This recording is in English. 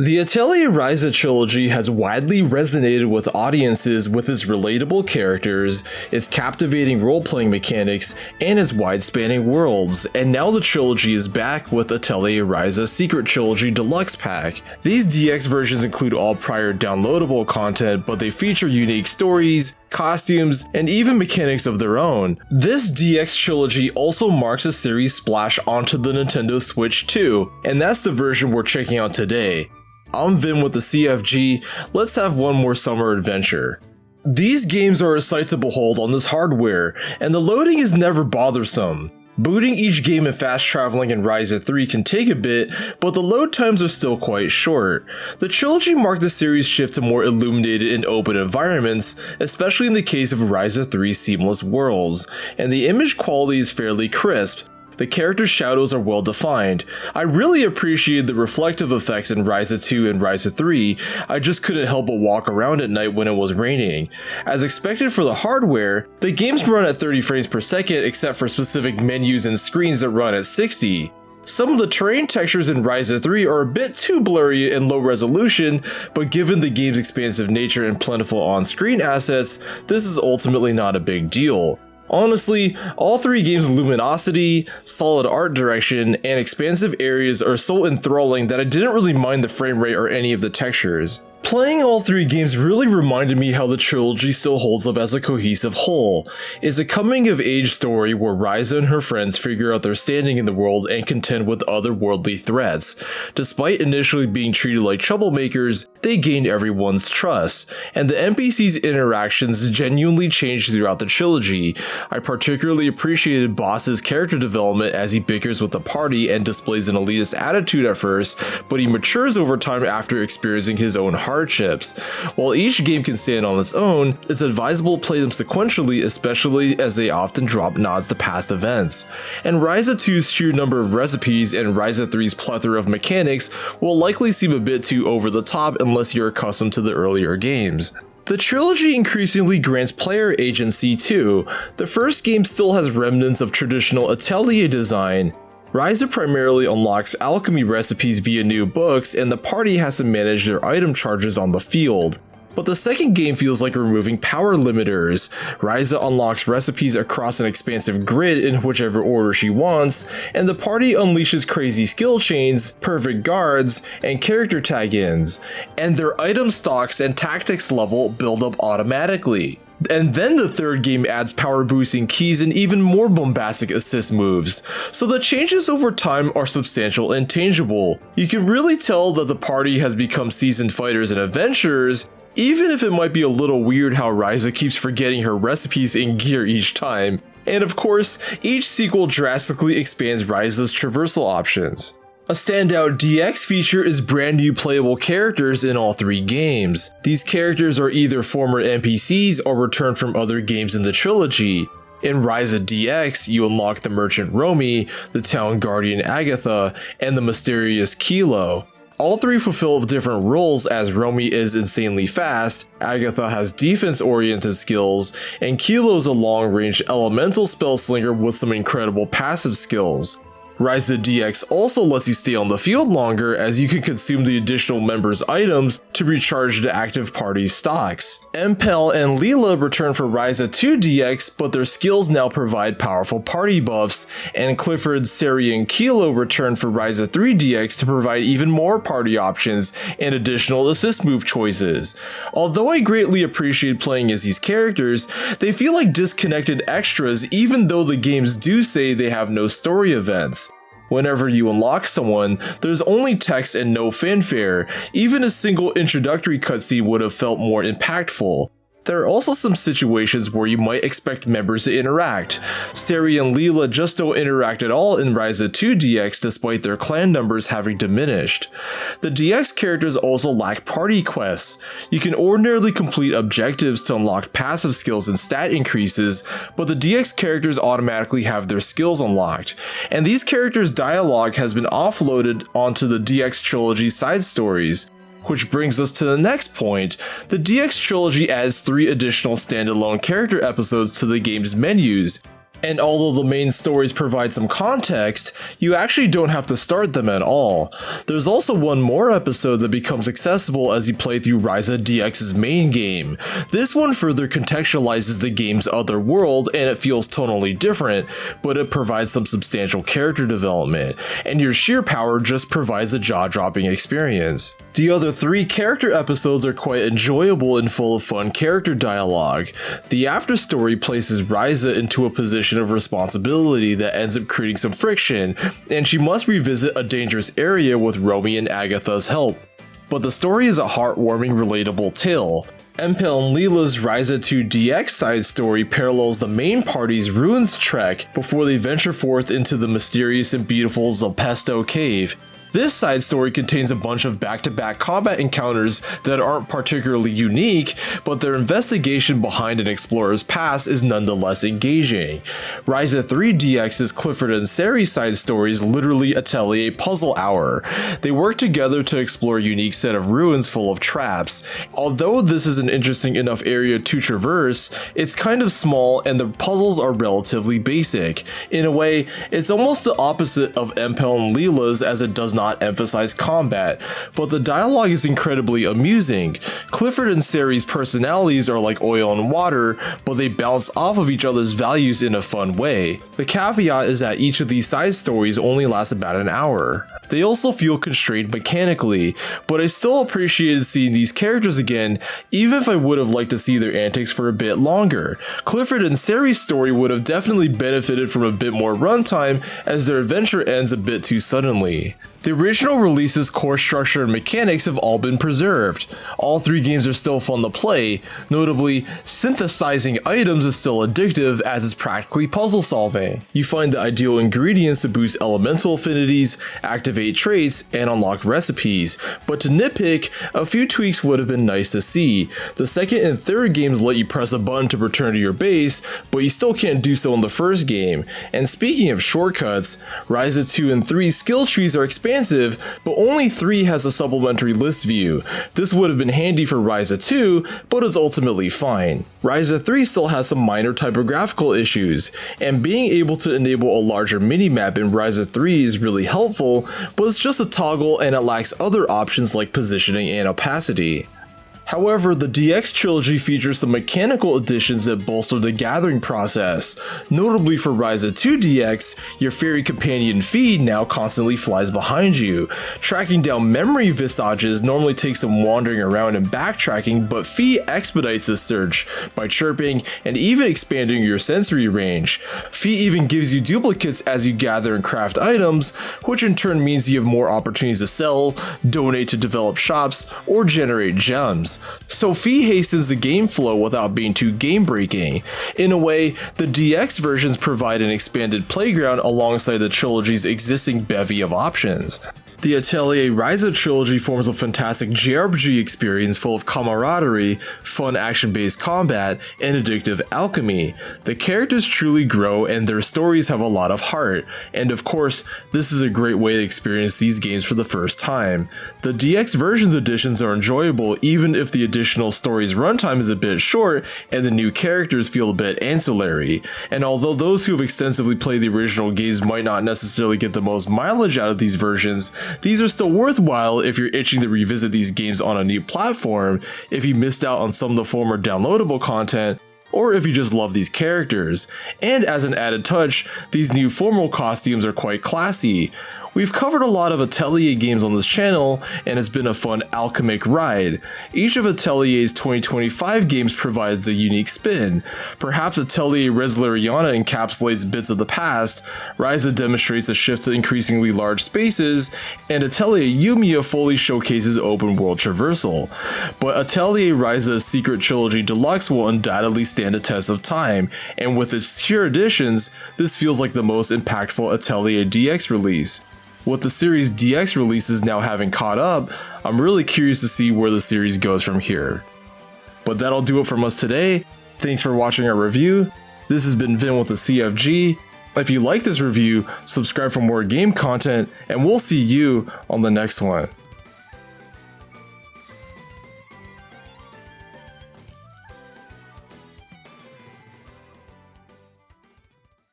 The Atelier Ryza trilogy has widely resonated with audiences with its relatable characters, its captivating role-playing mechanics, and its wide-spanning worlds, and now the trilogy is back with Atelier Ryza Secret Trilogy Deluxe Pack. These DX versions include all prior downloadable content, but they feature unique stories, costumes, and even mechanics of their own. This DX trilogy also marks a series splash onto the Nintendo Switch 2, and that's the version we're checking out today. I'm Vin with the CFG, let's have one more summer adventure. These games are a sight to behold on this hardware, and the loading is never bothersome. Booting each game and fast traveling in Ryza 3 can take a bit, but the load times are still quite short. The trilogy marked the series' shift to more illuminated and open environments, especially in the case of Ryza 3's seamless worlds, and the image quality is fairly crisp. The character shadows are well defined. I really appreciated the reflective effects in Ryza 2 and Ryza 3, I just couldn't help but walk around at night when it was raining. As expected for the hardware, the games run at 30 frames per second except for specific menus and screens that run at 60. Some of the terrain textures in Ryza 3 are a bit too blurry and low resolution, but given the game's expansive nature and plentiful on-screen assets, this is ultimately not a big deal. Honestly, all three games' luminosity, solid art direction, and expansive areas are so enthralling that I didn't really mind the frame rate or any of the textures. Playing all three games really reminded me how the trilogy still holds up as a cohesive whole. It's a coming-of-age story where Ryza and her friends figure out their standing in the world and contend with otherworldly threats. Despite initially being treated like troublemakers, they gain everyone's trust, and the NPC's interactions genuinely change throughout the trilogy. I particularly appreciated Boss's character development as he bickers with the party and displays an elitist attitude at first, but he matures over time after experiencing his own hardships. While each game can stand on its own, it's advisable to play them sequentially, especially as they often drop nods to past events. And Ryza 2's sheer number of recipes and Ryza 3's plethora of mechanics will likely seem a bit too over the top unless you're accustomed to the earlier games. The trilogy increasingly grants player agency too. The first game still has remnants of traditional Atelier design. Ryza primarily unlocks alchemy recipes via new books, and the party has to manage their item charges on the field. But the second game feels like removing power limiters. Ryza unlocks recipes across an expansive grid in whichever order she wants, and the party unleashes crazy skill chains, perfect guards, and character tag-ins, and their item stocks and tactics level build up automatically. And then the third game adds power boosting keys and even more bombastic assist moves, so the changes over time are substantial and tangible. You can really tell that the party has become seasoned fighters and adventurers, even if it might be a little weird how Ryza keeps forgetting her recipes and gear each time. And of course, each sequel drastically expands Ryza's traversal options. A standout DX feature is brand new playable characters in all three games. These characters are either former NPCs or returned from other games in the trilogy. In Ryza DX, you unlock the merchant Romy, the town guardian Agatha, and the mysterious Kilo. All three fulfill different roles, as Romy is insanely fast, Agatha has defense-oriented skills, and Kilo's a long-range elemental spellslinger with some incredible passive skills. Ryza DX also lets you stay on the field longer, as you can consume the additional members' items to recharge the active party stocks. Empel and Leela return for Ryza 2 DX, but their skills now provide powerful party buffs, and Clifford, Sari, and Kilo return for Ryza 3 DX to provide even more party options and additional assist move choices. Although I greatly appreciate playing as these characters, they feel like disconnected extras even though the games do say they have no story events. Whenever you unlock someone, there's only text and no fanfare. Even a single introductory cutscene would have felt more impactful. There are also some situations where you might expect members to interact. Sari and Leela just don't interact at all in Ryza 2 DX despite their clan numbers having diminished. The DX characters also lack party quests. You can ordinarily complete objectives to unlock passive skills and stat increases, but the DX characters automatically have their skills unlocked, and these characters' dialogue has been offloaded onto the DX trilogy side stories. Which brings us to the next point. The DX trilogy adds 3 additional standalone character episodes to the game's menus. And although the main stories provide some context, you actually don't have to start them at all. There's also one more episode that becomes accessible as you play through Ryza DX's main game. This one further contextualizes the game's other world and it feels tonally different, but it provides some substantial character development, and your sheer power just provides a jaw-dropping experience. The other 3 character episodes are quite enjoyable and full of fun character dialogue. The after story places Ryza into a position of responsibility that ends up creating some friction, and she must revisit a dangerous area with Romy and Agatha's help. But the story is a heartwarming, relatable tale. Empel and Leela's Ryza 2 DX side story parallels the main party's ruins trek before they venture forth into the mysterious and beautiful Zelpesto Cave. This side story contains a bunch of back-to-back combat encounters that aren't particularly unique, but their investigation behind an explorer's past is nonetheless engaging. Ryza 3 DX's Clifford and Sari side story is literally Atelier Puzzle Hour. They work together to explore a unique set of ruins full of traps. Although this is an interesting enough area to traverse, it's kind of small and the puzzles are relatively basic. In a way, it's almost the opposite of Empel and Leela's, as it does not emphasize combat, but the dialogue is incredibly amusing. Clifford and Sari's personalities are like oil and water, but they bounce off of each other's values in a fun way. The caveat is that each of these side stories only lasts about an hour. They also feel constrained mechanically, but I still appreciated seeing these characters again, even if I would have liked to see their antics for a bit longer. Clifford and Sari's story would have definitely benefited from a bit more runtime, as their adventure ends a bit too suddenly. The original release's core structure and mechanics have all been preserved. All 3 games are still fun to play, notably, synthesizing items is still addictive as it's practically puzzle solving. You find the ideal ingredients to boost elemental affinities, activate traits, and unlock recipes, but to nitpick, a few tweaks would have been nice to see. The second and third games let you press a button to return to your base, but you still can't do so in the first game. And speaking of shortcuts, Ryza 2 and 3 skill trees are expansive, but only 3 has a supplementary list view. This would have been handy for Ryza 2, but it's ultimately fine. Ryza 3 still has some minor typographical issues, and being able to enable a larger minimap in Ryza 3 is really helpful, but it's just a toggle and it lacks other options like positioning and opacity. However, the DX trilogy features some mechanical additions that bolster the gathering process. Notably for Ryza 2 DX, your fairy companion Fee now constantly flies behind you. Tracking down memory visages normally takes some wandering around and backtracking, but Fee expedites this search by chirping and even expanding your sensory range. Fee even gives you duplicates as you gather and craft items, which in turn means you have more opportunities to sell, donate to develop shops, or generate gems. So Fee hastens the game flow without being too game-breaking. In a way, the DX versions provide an expanded playground alongside the trilogy's existing bevy of options. The Atelier Ryza trilogy forms a fantastic JRPG experience full of camaraderie, fun action-based combat, and addictive alchemy. The characters truly grow and their stories have a lot of heart, and of course, this is a great way to experience these games for the first time. The DX versions editions are enjoyable even if the additional story's runtime is a bit short and the new characters feel a bit ancillary. And although those who have extensively played the original games might not necessarily get the most mileage out of these versions, these are still worthwhile if you're itching to revisit these games on a new platform, if you missed out on some of the former downloadable content, or if you just love these characters. And as an added touch, these new formal costumes are quite classy. We've covered a lot of Atelier games on this channel, and it's been a fun alchemic ride. Each of Atelier's 2025 games provides a unique spin. Perhaps Atelier Resleriana encapsulates bits of the past, Ryza demonstrates a shift to increasingly large spaces, and Atelier Yumiya fully showcases open world traversal. But Atelier Ryza's Secret Trilogy Deluxe will undoubtedly stand a test of time, and with its sheer additions, this feels like the most impactful Atelier DX release. With the series DX releases now having caught up, I'm really curious to see where the series goes from here. But that'll do it from us today. Thanks for watching our review. This has been Vin with the CFG. If you like this review, subscribe for more game content, and we'll see you on the next one.